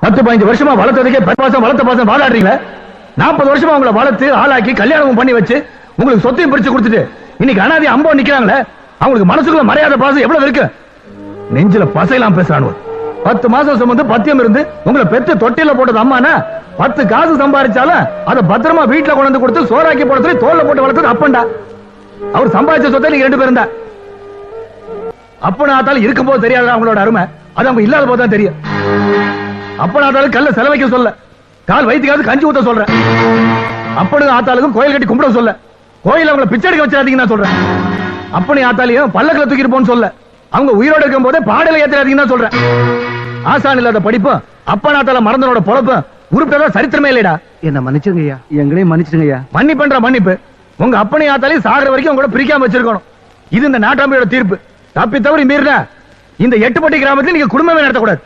10-15 வருஷமா வளர்த்ததுக்கே 10 மாசம் வளர்த்த பாசம் வாழாடுறீங்களா? 40 வருஷமா உங்களை வளர்த்து ஆளாக்கி கல்யாணமும் பண்ணி வச்சு உங்களுக்கு சொத்தையும் பிரிச்சு கொடுத்துட்டு இன்னைக்கு அனாதி அம்போ நிக்கிறாங்களே, அவங்களுக்கு மனசுக்குள்ள மரியாதை பாசம் எவ்வளவு இருக்கு? நெஞ்சில பசையெல்லாம் பேசுறானு. 10 மாசம் சுமந்து பத்தியம் இருந்து உங்களை பெற்று தொட்டில போட்டது அம்மானா, 10 காசு சம்பாதிச்சாலும் அதை பத்திரமா வீட்டுல கொண்டு கொடுத்து சோறாக்கி போட தோல்ல போட்டு வளர்த்தது அப்பண்டா. அவர் சம்பாதிச்ச சொத்தை நீங்க 2 பேரும் தான். அப்பனாத்தாலும் இருக்கும் போது தெரியாத அவங்களோட அருமை, அது அவங்க இல்லாத போதுதான் தெரியும். அப்பனாத்தாலும் கல்ல செலவைக்க சொல்ல, கால் வயிற்றுக்காவது கஞ்சி ஊத்த சொல்றேன். அப்பனுக்கு ஆத்தாளுக்கும் கோயில் கட்டி கும்பிட சொல்ல, கோயில் அவங்களை பிச்சை எடுக்க வச்சிடாதீங்க நான் சொல்றேன். அப்பனி ஆத்தாலையும் பல்லக்கில் தூக்கிட்டு போன்னு சொல்ல, அவங்க உயிரோடு இருக்கும் போதே பாடலை ஏற்றாதீங்கன்னு சொல்றேன். ஆசான் இல்லாத படிப்பு அப்பனாத்தால மறந்தனோட பொழப்பு உருப்பதான் சரித்திரமே இல்லைடா. என்ன மன்னிச்சுங்க ஐயா, எங்களையும் மன்னிச்சுங்க ஐயா. மன்னிப்புன்ற மன்னிப்பு உங்க அப்பனை ஆத்தாலையும் சாகர வரைக்கும் உங்களோட பிரிக்காம வச்சிருக்கணும். இது இந்த நாட்டாமையோட தீர்ப்பு. தப்பி தவறி மீறினா இந்த 8பட்டி கிராமத்தில் நீங்க குடும்பமே நடத்தக்கூடாது.